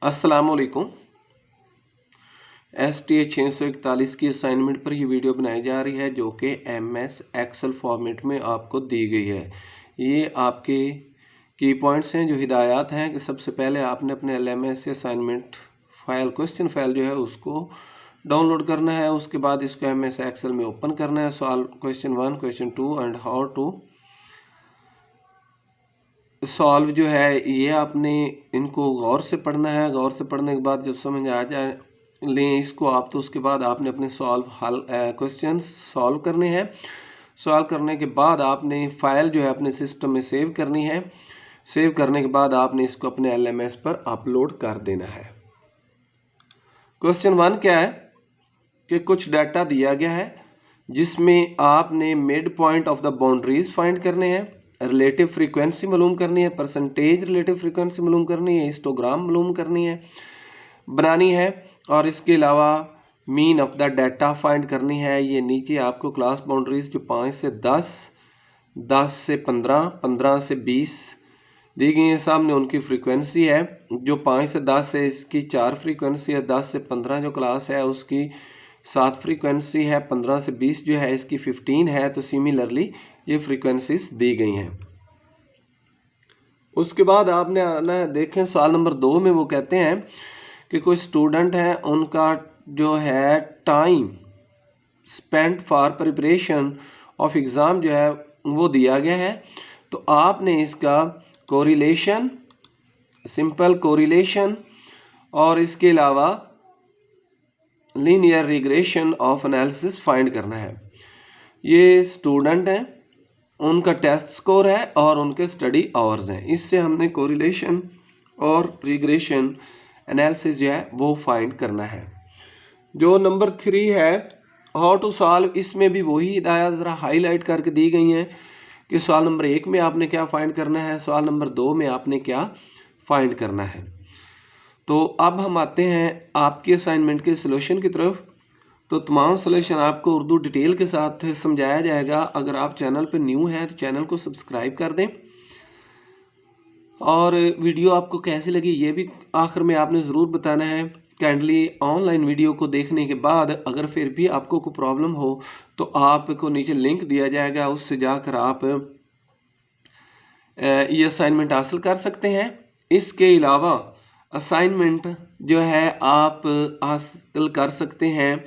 अस्सलामुअलैकुम। STA 641 की assignment पर ये वीडियो बनाई जा रही है जो कि MS एक्सेल फॉर्मेट में आपको दी गई है। ये आपके की पॉइंट्स हैं जो हिदायत हैं कि सबसे पहले आपने अपने LMS से असाइनमेंट फाइल क्वेश्चन फाइल जो है उसको डाउनलोड करना है। उसके बाद इसको MS एक्सेल में ओपन करना है। Solve question 1, question 2 and how to solve जो है ये आपने इनको गौर से पढ़ना है। गौर से पढ़ने के बाद जब समझ आ जाए लें इसको आप, तो उसके बाद आपने अपने क्वेश्चन सॉल्व करने हैं। सॉल्व करने के बाद आपने फाइल जो है अपने सिस्टम में सेव करनी है। सेव करने के बाद आपने इसको अपने LMS पर अपलोड कर देना है। क्वेश्चन 1 क्या है कि कुछ डाटा दिया गया है जिसमें आपने mid point of the boundaries find करने हैं, रिलेटिव फ्रीक्वेंसी मालूम करनी है, परसेंटेज रिलेटिव फ्रीक्वेंसी मालूम करनी है, हिस्टोग्राम मालूम करनी है बनानी है, और इसके अलावा mean of the data find करनी है। ये नीचे आपको क्लास बाउंड्रीज जो 5 से 10, 10 से 15, 15 से 20 दी गई है। सामने उनकी फ्रीक्वेंसी है जो 5 से 10 है, इसकी 4 फ्रीक्वेंसी है। 10 से 15 जो क्लास है उसकी 7 फ्रीक्वेंसी है। 15 से 20 जो है इसकी 15 है। तो सिमिलरली ये फ्रीक्वेंसीज दी गई हैं। उसके बाद आपने आना है, देखें सवाल नंबर 2 में वो कहते हैं कि कोई स्टूडेंट है, उनका जो है time spent for preparation of exam जो है वो दिया गया है। तो आपने इसका कोरिलेशन, सिंपल कोरिलेशन और इसके अलावा linear regression of analysis find करना है। ये स्टूडेंट हैं, उनका टेस्ट स्कोर है और उनके स्टडी आवर्स हैं। इससे हमने कोरिलेशन और रिग्रेशन एनालिसिस जो है वो फाइंड करना है। जो नंबर 3 है हाउ टू सॉल्व, इसमें भी वही हिदायत ज़रा हाईलाइट करके दी गई हैं कि सवाल नंबर 1 में आपने क्या फाइंड करना है, सवाल नंबर 2 में आपने क्या फाइंड करना है। तो अब हम आते हैं आपके असाइनमेंट के सलूशन की तरफ। तो तमाम सलूशन आपको उर्दू डिटेल के साथ समझाया जाएगा। अगर आप चैनल पर न्यू हैं तो चैनल को सब्सक्राइब कर दें, और वीडियो आपको कैसी लगी ये भी आखिर में आपने ज़रूर बताना है। काइंडली ऑनलाइन वीडियो को देखने के बाद अगर फिर भी आपको कोई प्रॉब्लम हो तो आपको नीचे लिंक दिया जाएगा, उससे जाकर आप ये असाइनमेंट हासिल कर सकते हैं। इसके अलावा असाइनमेंट जो है आप हासिल कर सकते हैं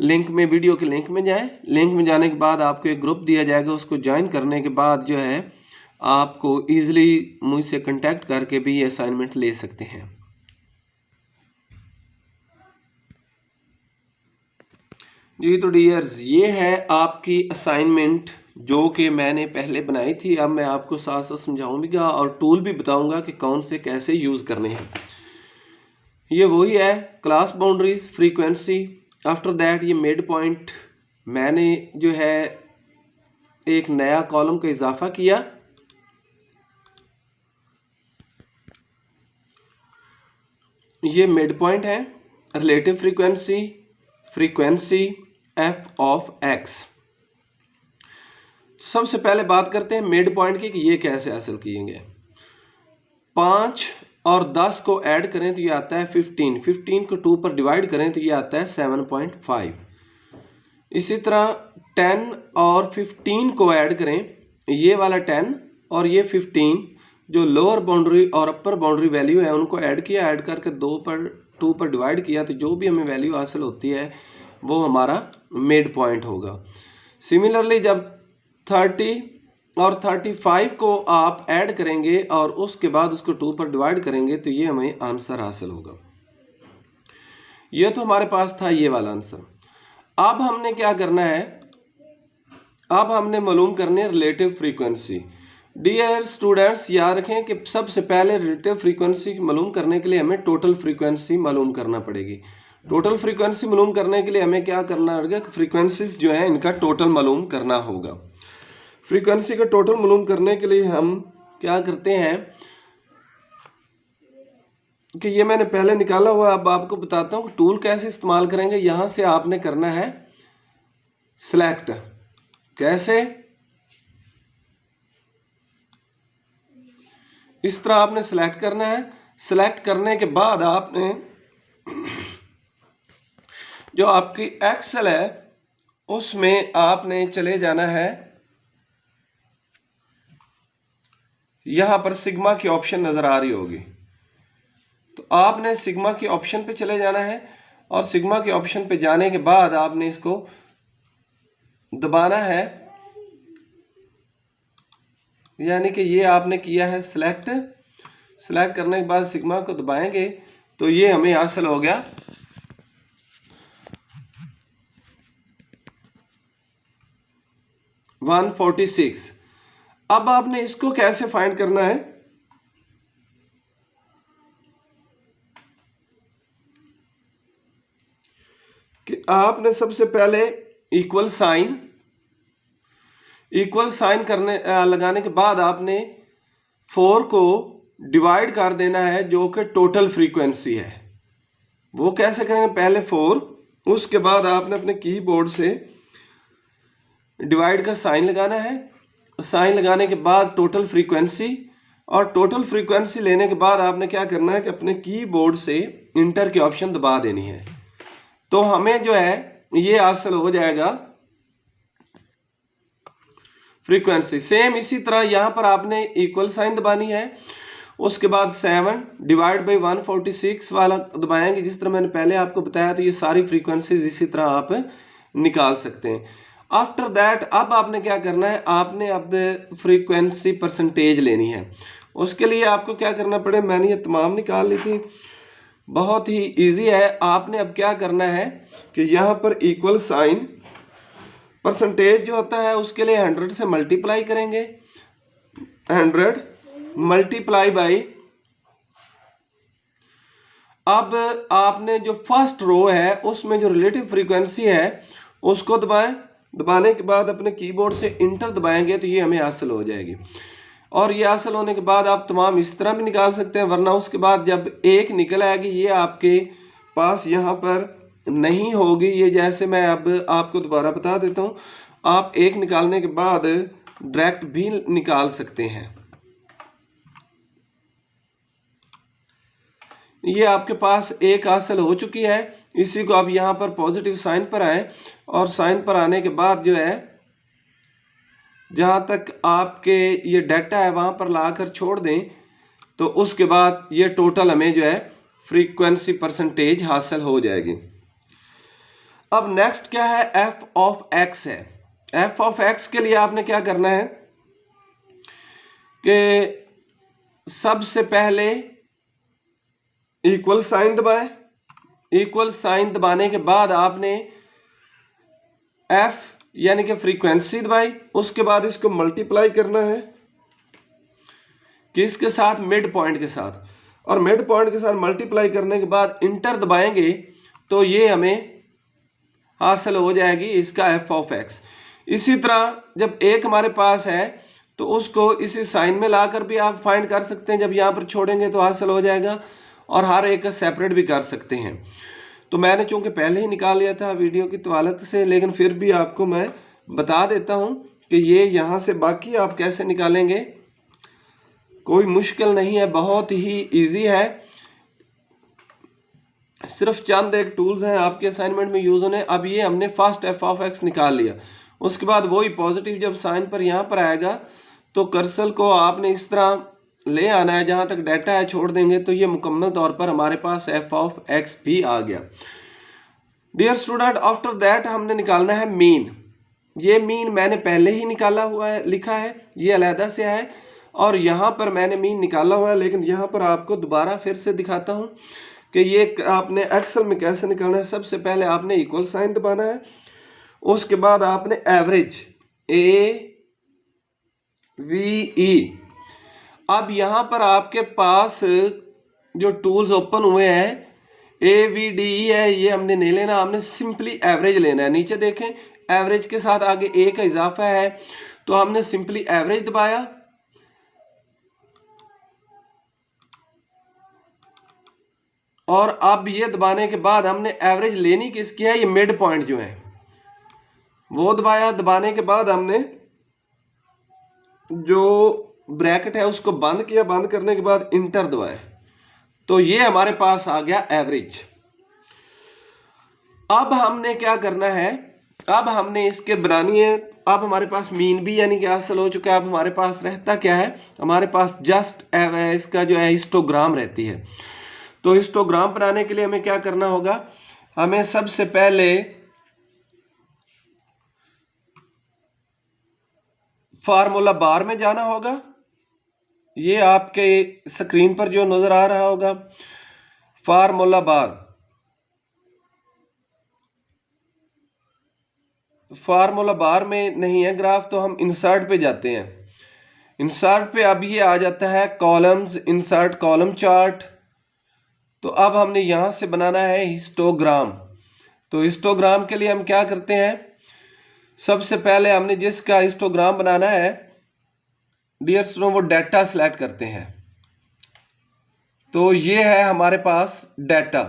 लिंक में, वीडियो के लिंक में जाएं। लिंक में जाने के बाद आपको एक ग्रुप दिया जाएगा, उसको ज्वाइन करने के बाद जो है आपको ईजिली मुझसे कांटेक्ट करके भी ये असाइनमेंट ले सकते हैं। जी तो डियर्स, ये है आपकी असाइनमेंट जो कि मैंने पहले बनाई थी। अब मैं आपको साथ साथ समझाऊंगा और टूल भी बताऊंगा कि कौन से कैसे यूज़ करने हैं। ये वही है, class boundaries, frequency, after that ये मिड पॉइंट। मैंने जो है एक नया कॉलम का इजाफा किया। ये मिड पॉइंट है, relative frequency, frequency f of x। सबसे पहले बात करते हैं मिड पॉइंट की कि ये कैसे हासिल किएंगे। 5 और 10 को ऐड करें तो ये आता है 15। 15 को 2 पर डिवाइड करें तो ये आता है 7.5। इसी तरह 10 और 15 को ऐड करें, ये वाला 10 और ये 15, जो लोअर बाउंड्री और अपर बाउंड्री वैल्यू है उनको ऐड किया, ऐड करके 2 पर डिवाइड किया, तो जो भी हमें वैल्यू हासिल होती है वो हमारा मिड पॉइंट होगा। सिमिलरली जब 30 और 35 को आप ऐड करेंगे और उसके बाद उसको 2 पर डिवाइड करेंगे तो ये हमें आंसर हासिल होगा। ये तो हमारे पास था ये वाला आंसर। अब हमने क्या करना है, अब हमने मालूम करनी है रिलेटिव फ्रीक्वेंसी। डियर स्टूडेंट्स, याद रखें कि सबसे पहले रिलेटिव फ्रीक्वेंसी मालूम करने के लिए हमें टोटल फ्रीक्वेंसी मालूम करना पड़ेगी। टोटल फ्रीक्वेंसी मालूम करने के लिए हमें क्या करना होगा, फ्रीक्वेंसीज जो है इनका टोटल मालूम करना होगा। फ्रीक्वेंसी का टोटल मालूम करने के लिए हम क्या करते हैं कि ये मैंने पहले निकाला हुआ, अब आपको बताता हूँ टूल कैसे इस्तेमाल करेंगे। यहां से आपने करना है सिलेक्ट। कैसे, इस तरह आपने सिलेक्ट करना है। सेलेक्ट करने के बाद आपने जो आपकी एक्सेल है उसमें आपने चले जाना है, यहां पर सिग्मा की ऑप्शन नजर आ रही होगी, तो आपने सिग्मा की ऑप्शन पे चले जाना है और सिग्मा के ऑप्शन पे जाने के बाद आपने इसको दबाना है, यानी कि ये आपने किया है सेलेक्ट। सेलेक्ट करने के बाद सिग्मा को दबाएंगे तो ये हमें हासिल हो गया 146। अब आपने इसको कैसे फाइंड करना है कि आपने सबसे पहले इक्वल साइन करने लगाने के बाद आपने 4 को डिवाइड कर देना है जो कि टोटल फ्रीक्वेंसी है। वो कैसे करेंगे, पहले 4, उसके बाद आपने अपने कीबोर्ड से डिवाइड का साइन लगाना है, साइन लगाने के बाद टोटल फ्रीक्वेंसी, और टोटल फ्रीक्वेंसी लेने के बाद आपने क्या करना है कि अपने कीबोर्ड से इंटर की ऑप्शन दबा देनी है, तो हमें जो है ये हासिल हो जाएगा फ्रीक्वेंसी। सेम इसी तरह यहां पर आपने इक्वल साइन दबानी है, उसके बाद 7 डिवाइड बाई 146 वाला दबाएंगे जिस तरह मैंने पहले आपको बताया, तो ये सारी फ्रीक्वेंसीज इसी तरह आप निकाल सकते हैं। आफ्टर दैट अब आपने क्या करना है, आपने अब फ्रीक्वेंसी परसेंटेज लेनी है। उसके लिए आपको क्या करना पड़े, मैंने ये तमाम निकाल ली थी, बहुत ही इजी है। आपने अब क्या करना है कि यहाँ पर इक्वल साइन परसेंटेज जो होता है उसके लिए 100 से मल्टीप्लाई करेंगे, 100 मल्टीप्लाई बाई, अब आपने जो फर्स्ट रो है उसमें जो रिलेटिव फ्रीक्वेंसी है उसको दबाएं, दबाने के बाद अपने कीबोर्ड से इंटर दबाएंगे तो ये हमें हासिल हो जाएगी। और ये हासिल होने के बाद आप तमाम इस तरह भी निकाल सकते हैं, वरना उसके बाद जब एक निकल आएगी ये आपके पास यहाँ पर नहीं होगी। ये जैसे मैं अब आपको दोबारा बता देता हूँ, आप एक निकालने के बाद डायरेक्ट भी निकाल सकते हैं। ये आपके पास एक हासिल हो चुकी है, इसी को आप यहाँ पर पॉजिटिव साइन पर आए और साइन पर आने के बाद जो है जहाँ तक आपके ये डाटा है वहाँ पर लाकर छोड़ दें, तो उसके बाद ये टोटल हमें जो है फ्रीक्वेंसी परसेंटेज हासिल हो जाएगी। अब नेक्स्ट क्या है, एफ ऑफ एक्स है। एफ ऑफ एक्स के लिए आपने क्या करना है कि सबसे पहले इक्वल साइन दबाएं, इक्वल साइन दबाने के बाद आपने एफ यानी कि फ्रीक्वेंसी दबाई, उसके बाद इसको मल्टीप्लाई करना है किसके साथ, मिड पॉइंट के साथ, और मिड पॉइंट के साथ मल्टीप्लाई करने के बाद इंटर दबाएंगे तो ये हमें हासिल हो जाएगी इसका एफ ऑफ एक्स। इसी तरह जब एक हमारे पास है तो उसको इसी साइन में लाकर भी आप फाइंड कर सकते हैं, जब यहाँ पर छोड़ेंगे तो हासिल हो जाएगा, और हर एक का सेपरेट भी कर सकते हैं। तो मैंने चूंकि पहले ही निकाल लिया था वीडियो की तवालत से, लेकिन फिर भी आपको मैं बता देता हूं कि ये यहाँ से बाकी आप कैसे निकालेंगे, कोई मुश्किल नहीं है, बहुत ही इजी है। सिर्फ चंद एक टूल्स हैं आपके असाइनमेंट में यूज होने। अब ये हमने फर्स्ट एफ ऑफ एक्स निकाल लिया, उसके बाद वही पॉजिटिव जब साइन पर यहाँ पर आएगा तो कर्सर को आपने इस तरह ले आना है, जहां तक डाटा है छोड़ देंगे तो ये मुकम्मल तौर पर हमारे पास एफ ऑफ एक्स भी आ गया। डियर स्टूडेंट, आफ्टर दैट हमने निकालना है मीन। ये मीन मैंने पहले ही निकाला हुआ है, लिखा है, ये अलहदा से है, और यहाँ पर मैंने मीन निकाला हुआ है, लेकिन यहाँ पर आपको दोबारा फिर से दिखाता हूँ कि ये आपने एक्सेल में कैसे निकालना है। सबसे पहले आपने इक्वल साइन दबाना है, उसके बाद आपने एवरेज AVE। अब यहाँ पर आपके पास जो टूल्स ओपन हुए हैं AVDE है, ये हमने नहीं लेना, हमने सिंपली एवरेज लेना है। नीचे देखें एवरेज के साथ आगे A का इजाफा है, तो हमने सिंपली एवरेज दबाया, और अब ये दबाने के बाद हमने एवरेज लेनी किसकी है, ये मिड पॉइंट जो है वो दबाया। दबाने के बाद हमने जो ब्रैकेट है उसको बंद किया, बंद करने के बाद इंटर दबाया, तो ये हमारे पास आ गया एवरेज। अब हमने क्या करना है, अब हमने इसके बनानी है। अब हमारे पास मीन भी यानी कि हासिल हो चुका है। अब हमारे पास रहता क्या है, हमारे पास जस्ट इसका जो है हिस्टोग्राम रहती है। तो हिस्टोग्राम बनाने के लिए हमें क्या करना होगा, हमें सबसे पहले फार्मूला बार में जाना होगा। ये आपके स्क्रीन पर जो नजर आ रहा होगा फार्मूला बार, फार्मूला बार में नहीं है ग्राफ, तो हम इंसर्ट पे जाते हैं। इंसर्ट पे अब ये आ जाता है कॉलम्स, इंसर्ट कॉलम चार्ट। तो अब हमने यहां से बनाना है हिस्टोग्राम। तो हिस्टोग्राम के लिए हम क्या करते हैं, सबसे पहले हमने जिसका हिस्टोग्राम बनाना है डियर स्टूडेंट वो डाटा सिलेक्ट करते हैं। तो ये है हमारे पास डाटा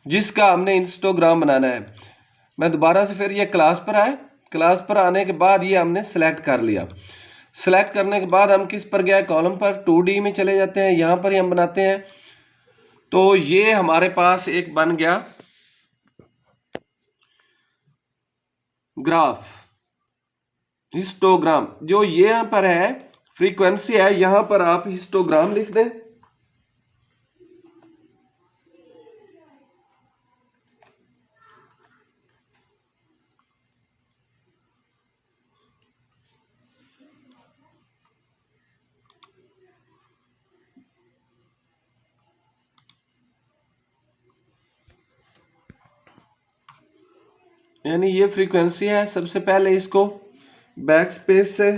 जिसका हमने हिस्टोग्राम बनाना है। मैं दोबारा से फिर ये क्लास पर आए, क्लास पर आने के बाद ये हमने सेलेक्ट कर लिया। सेलेक्ट करने के बाद हम किस पर गए, कॉलम पर 2D में चले जाते हैं, यहां पर ही हम बनाते हैं। तो ये हमारे पास एक बन गया ग्राफ, हिस्टोग्राम। जो ये यहां पर है फ्रीक्वेंसी है, यहां पर आप हिस्टोग्राम लिख दें। यानी ये फ्रीक्वेंसी है। सबसे पहले इसको बैक स्पेस से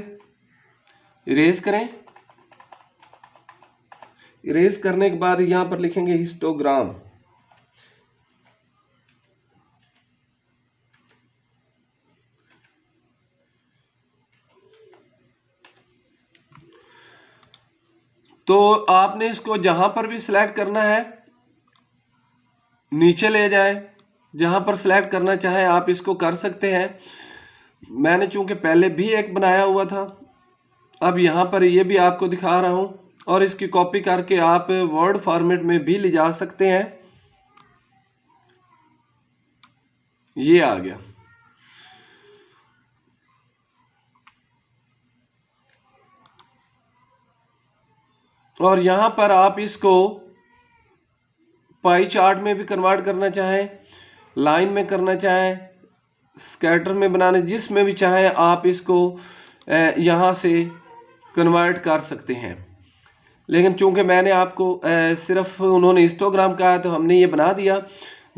इरेज करें। इरेज करने के बाद यहां पर लिखेंगे हिस्टोग्राम। तो आपने इसको जहां पर भी सिलेक्ट करना है नीचे ले जाएं, जहां पर सिलेक्ट करना चाहे आप इसको कर सकते हैं। मैंने चूंकि पहले भी एक बनाया हुआ था, अब यहां पर ये भी आपको दिखा रहा हूं, और इसकी कॉपी करके आप वर्ड फॉर्मेट में भी ले जा सकते हैं। ये आ गया। और यहां पर आप इसको पाई चार्ट में भी कन्वर्ट करना चाहें, लाइन में करना चाहें, स्कैटर में बनाने, जिसमें भी चाहें आप इसको यहां से कन्वर्ट कर सकते हैं। लेकिन चूंकि मैंने आपको सिर्फ उन्होंने हिस्टोग्राम कहा तो हमने ये बना दिया,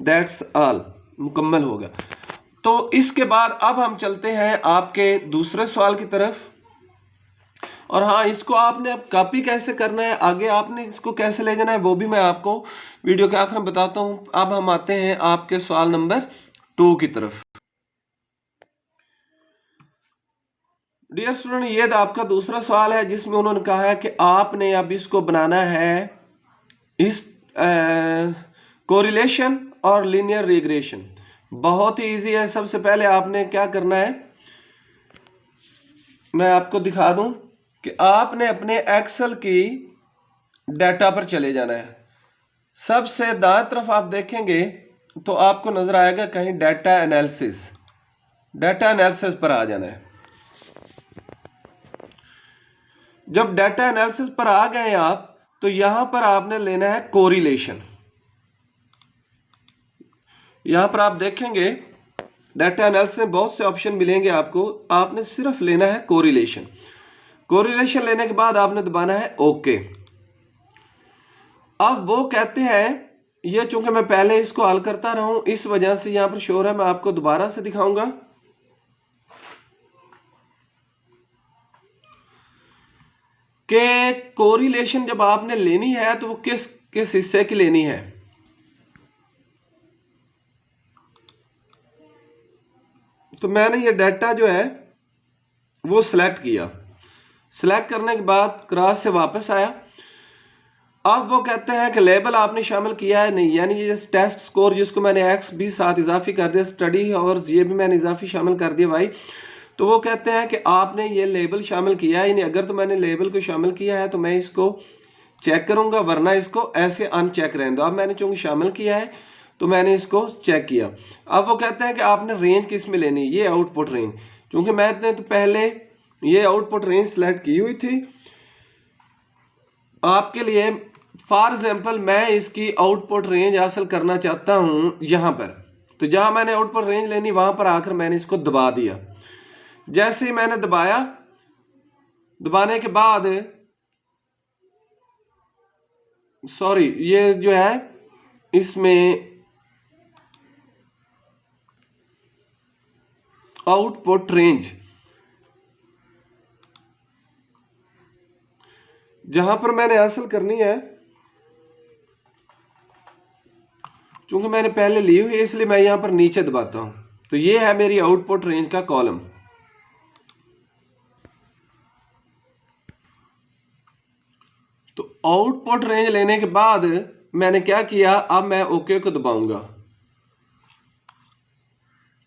दैट्स ऑल, मुकम्मल होगा। तो इसके बाद अब हम चलते हैं आपके दूसरे सवाल की तरफ। और हाँ, इसको आपने अब कॉपी कैसे करना है, आगे आपने इसको कैसे ले जाना है, वो भी मैं आपको वीडियो के आखिर में बताता हूं। अब हम आते हैं आपके सवाल नंबर 2 की तरफ। डियर स्टूडेंट, ये आपका दूसरा सवाल है जिसमें उन्होंने कहा है कि आपने अब इसको बनाना है इस कोरिलेशन और लीनियर रिग्रेशन। बहुत ही इजी है। सबसे पहले आपने क्या करना है, मैं आपको दिखा दूं कि आपने अपने एक्सेल की डाटा पर चले जाना है। सबसे दाएं तरफ आप देखेंगे तो आपको नजर आएगा कहीं डाटा एनालिसिस, डाटा एनालिसिस पर आ जाना है। जब डाटा एनालिसिस पर आ गए आप, तो यहां पर आपने लेना है कोरिलेशन। यहां पर आप देखेंगे डाटा एनालिसिस में बहुत से ऑप्शन मिलेंगे आपको, आपने सिर्फ लेना है कोरिलेशन। कोरिलेशन लेने के बाद आपने दबाना है ओके। अब वो कहते हैं, ये चूंकि मैं पहले इसको हल करता रहा हूं इस वजह से यहां पर शोर है, मैं आपको दोबारा से दिखाऊंगा। कि कोरिलेशन जब आपने लेनी है तो वो किस किस हिस्से की लेनी है। तो मैंने ये डाटा जो है वो सिलेक्ट किया। सिलेक्ट करने के बाद क्रॉस से वापस आया। अब वो कहते हैं कि लेबल आपने शामिल किया है नहीं, यानी ये टेस्ट स्कोर जिसको मैंने एक्स भी साथ इजाफी कर दिया, स्टडी आवर्स ये भी मैंने इजाफी शामिल कर दिया भाई। तो वो कहते हैं कि आपने ये लेबल शामिल किया ही नहीं। अगर तो मैंने लेबल को शामिल किया है तो मैं इसको चेक करूंगा, वरना इसको ऐसे अनचेक रहने दो। अब मैंने चूंकि शामिल किया है तो मैंने इसको चेक किया। अब वो कहते हैं कि आपने रेंज किस में लेनी, ये आउटपुट रेंज। चूंकि मैंने तो पहले ये आउटपुट रेंज सेलेक्ट की हुई थी आपके लिए। फॉर एग्जांपल मैं इसकी आउटपुट रेंज हासिल करना चाहता हूं यहां पर, तो जहां मैंने आउटपुट रेंज लेनी वहां पर आकर मैंने इसको दबा दिया। जैसे ही मैंने दबाया, दबाने के बाद सॉरी ये जो है इसमें आउटपुट रेंज जहां पर मैंने हासिल करनी है, क्योंकि मैंने पहले ली हुई है इसलिए मैं यहां पर नीचे दबाता हूं। तो ये है मेरी आउटपुट रेंज का कॉलम। तो आउटपुट रेंज लेने के बाद मैंने क्या किया, अब मैं ओके को दबाऊंगा।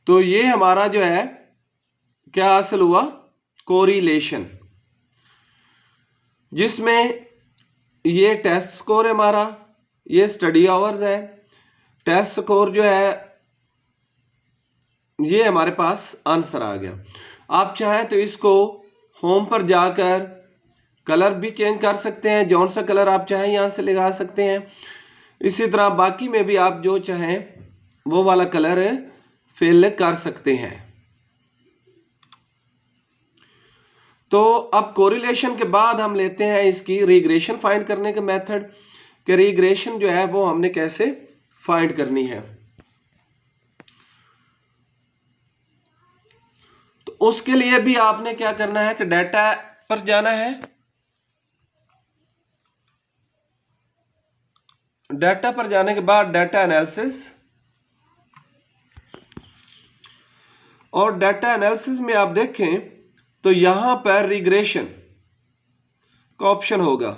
तो ये हमारा जो है क्या हासिल हुआ, कोरिलेशन, जिसमें ये टेस्ट स्कोर है हमारा, ये स्टडी आवर्स है। टेस्ट स्कोर जो है ये हमारे पास आंसर आ गया। आप चाहें तो इसको होम पर जाकर कलर भी चेंज कर सकते हैं, जौन सा कलर आप चाहें यहां से लगा सकते हैं। इसी तरह बाकी में भी आप जो चाहें वो वाला कलर फिल कर सकते हैं। तो अब कोरिलेशन के बाद हम लेते हैं इसकी रिग्रेशन फाइंड करने के मेथड, कि रिग्रेशन जो है वो हमने कैसे फाइंड करनी है। तो उसके लिए भी आपने क्या करना है कि डाटा पर जाना है। डाटा पर जाने के बाद डाटा एनालिसिस, और डाटा एनालिसिस में आप देखें तो यहां पर रिग्रेशन का ऑप्शन होगा।